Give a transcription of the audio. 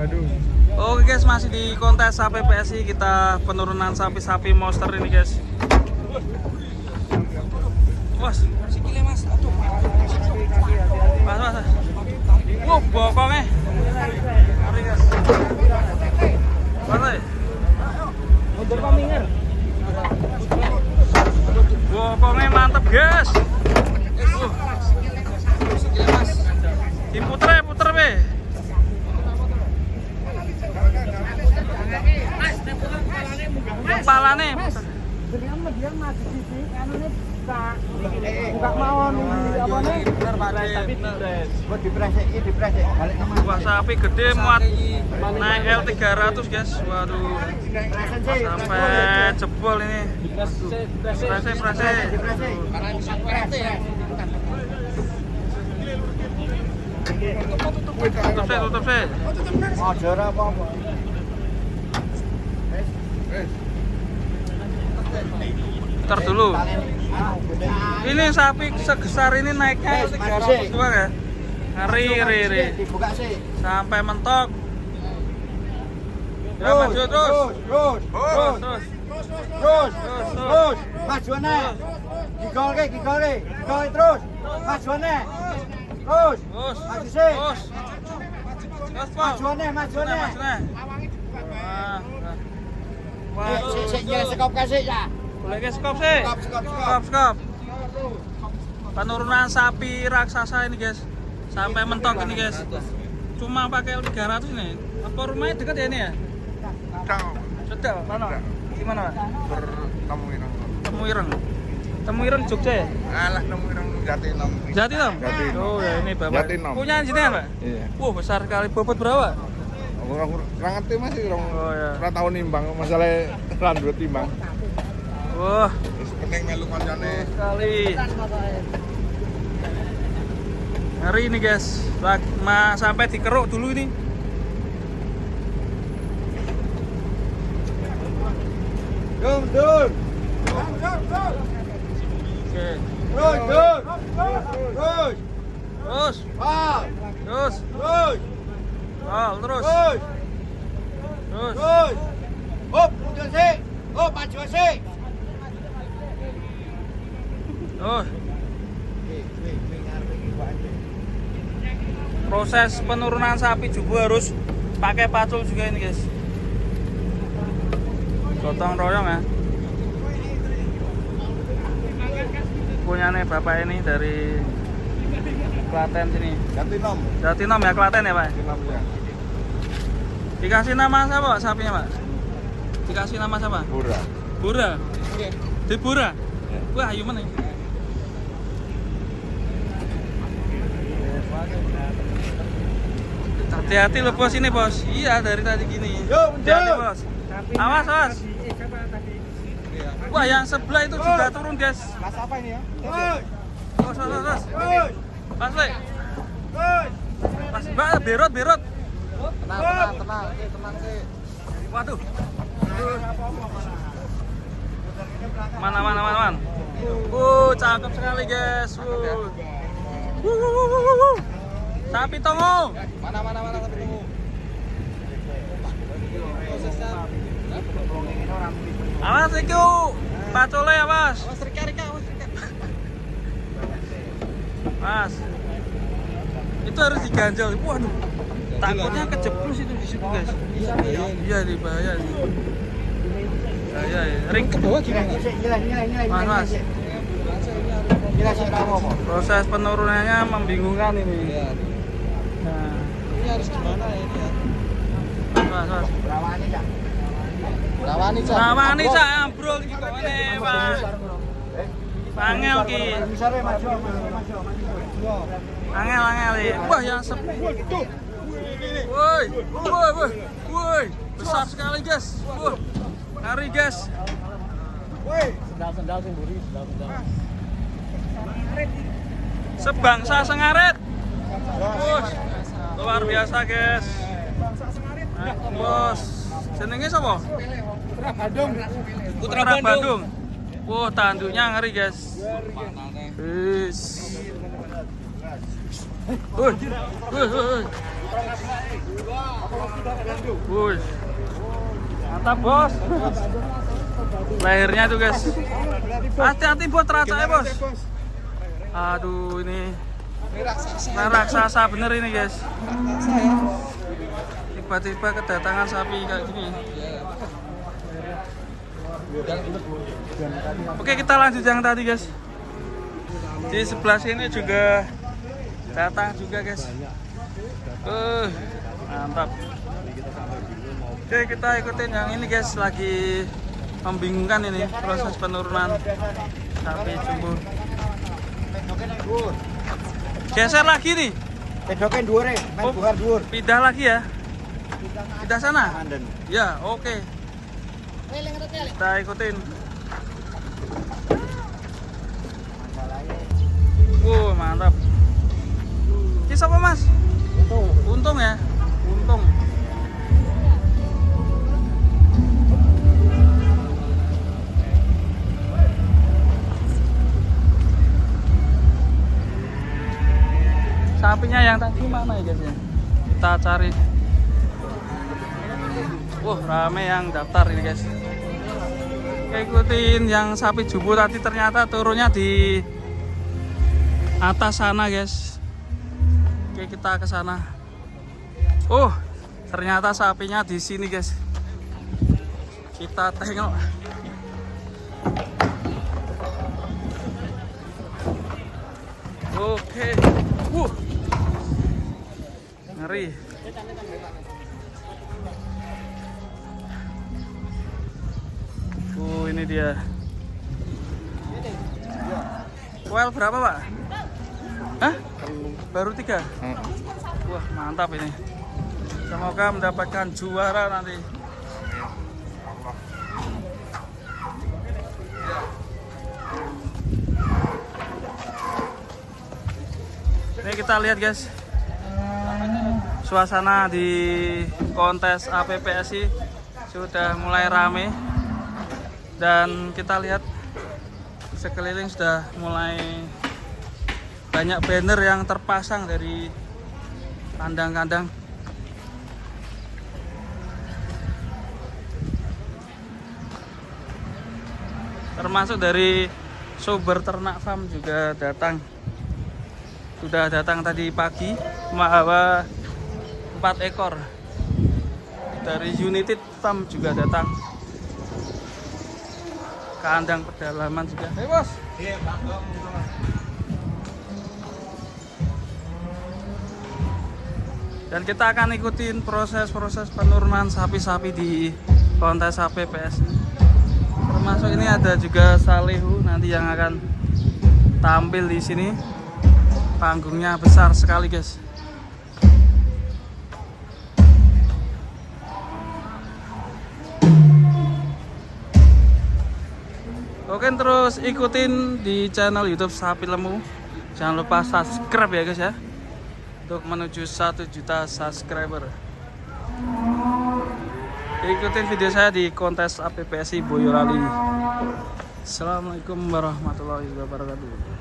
Waduh. Oke guys, masih di kontes sapi PSI, kita penurunan sapi-sapi monster ini guys. Was, sikile mas, aduh. Mas. Bokongnya. Mari guys. Mas. Mundur paminggir. Bokongnya mantep guys. Sikile mas. Diputer be. Kepalane. Dengan median masih sisi, anune buka mawon apa nih? Bener Pak, tapi buat dipresek balik ke mana? wah sapi gede muat naik L300 guys. Waduh. Sampai jebol ini. Prase. Tutup sih. Ajar apa? Ntar dulu. Ini sapi sebesar ini naiknya 300 doang ya. Ngeri. Dibuka sih. Sampai mentok. Ya maju terus. Terus. Majuane. Gigol terus. Majuane. Terus. Maju sih. Majuane. Wah. Sik sekop kasih ya. Boleh guys, skop sih. Skop. Penurunan sapi raksasa ini guys. Sampai mentok ini guys. Cuma pakai L300 ini. Apa rumahnya dekat ya ini ya? Sudah, mana? Gimana Pak? Temuireng Jogja ya? Alah Temuireng Jatinom. Jatinom? Oh ya ini Bapak. Jatinom. Punya jenengan Pak? Iya. Wah besar kali, bobot berapa? Kurang ngerti masih Oh ya. ora tau nimbang masalah randut timbang. Wah, Wis penting melu kancane. sekali. Ngeri ini guys. Sampai dikeruk dulu ini. Dur. Oke. Terus. Terus. Hop, mundur sih. Hop, maju sih. Oh. Proses penurunan sapi juga harus pakai pacul juga ini guys. Gotong royong ya. Punyanya bapak ini dari Klaten sini. Jatinom ya, Klaten ya Pak. Ya. Dikasih nama siapa Pak sapinya Pak? Dikasih nama siapa? Bura. Di Bura. Wah, ayo mana? Hati-hati lo bos ini bos. Iya dari tadi gini. Hati-hati bos. Awas. Wah yang sebelah itu juga turun guys. Mas apa ini ya? Bos. Mas Lek. Mas Mbak berot. Tenang sih. Waduh. Mana. Cakep sekali guys. Sapi tongo. Mana sapi tunggu. Awas iku. Pacole ya, Mas. Mas. Itu harus diganjal. Waduh. Takutnya kejeblus itu di situ, guys. Iya, nih bahaya nih. Bahaya ya. Ring ke bawah gimana? Mas. Proses penurunannya membingungkan ini. Nah, Ini harus gimana ini ya? Mas. Rawani Cak ambrol iki kok ngene, Pak. Angel ki. Angel iki. Wah, yang Woi. Besar sekali, guys. Wah. Ngeri, guys. Sendal sing mburi, sendal. Sebangsa sengaret. Bos. Luar biasa, guys. Bos. Jenenge sapa? Putra Bandung. Wah, tanduknya ngeri, guys. Wis. Woi. Wuih. Mantap bos. Lehernya tuh guys. Hati-hati buat racanya bos. Aduh ini raksasa bener ini guys. Tiba-tiba kedatangan sapi kayak gini. Oke kita lanjut yang tadi guys. Di sebelah sini juga datang juga guys. Mantap. Oke kita ikutin yang ini guys, lagi membingungkan ini proses penurunan sapi jumbo. Geser lagi nih. Pedoken dhuwur main buhar dhuwur. Pindah lagi ya. Pindah sana. Ya, oke. Kita ikutin. Mantap. Ini siapa mas? Untung ya. Untung. Sapinya yang tadi mana ya guys ya? Kita cari. Rame yang daftar ini guys. Ikutin yang sapi jumbo tadi, ternyata turunnya di atas sana guys. Oke kita ke sana. Ternyata sapinya di sini guys. Kita tengok. Oke. Ngeri. Ini dia. Well berapa pak? Hah? Baru 3? Wah mantap ini. Semoga mendapatkan juara nanti. Ini kita lihat guys, suasana di kontes APPSI sudah mulai rame. Dan kita lihat sekeliling sudah mulai banyak banner yang terpasang dari kandang-kandang. Termasuk dari Sober Ternak Farm juga datang. Sudah datang tadi pagi, membawa 4 ekor. Dari United Farm juga datang. Kandang pedalaman juga. Hei bos. Dan kita akan ikutin proses penurunan sapi-sapi di kontes APPS. Termasuk ini ada juga Salehu nanti yang akan tampil di sini. Panggungnya besar sekali guys. Oke terus ikutin di channel YouTube Sapi Lemu. Jangan lupa subscribe ya guys ya, untuk menuju 1 juta subscriber. Ikutin video saya di kontes APPSI Boyolali. Assalamualaikum warahmatullahi wabarakatuh.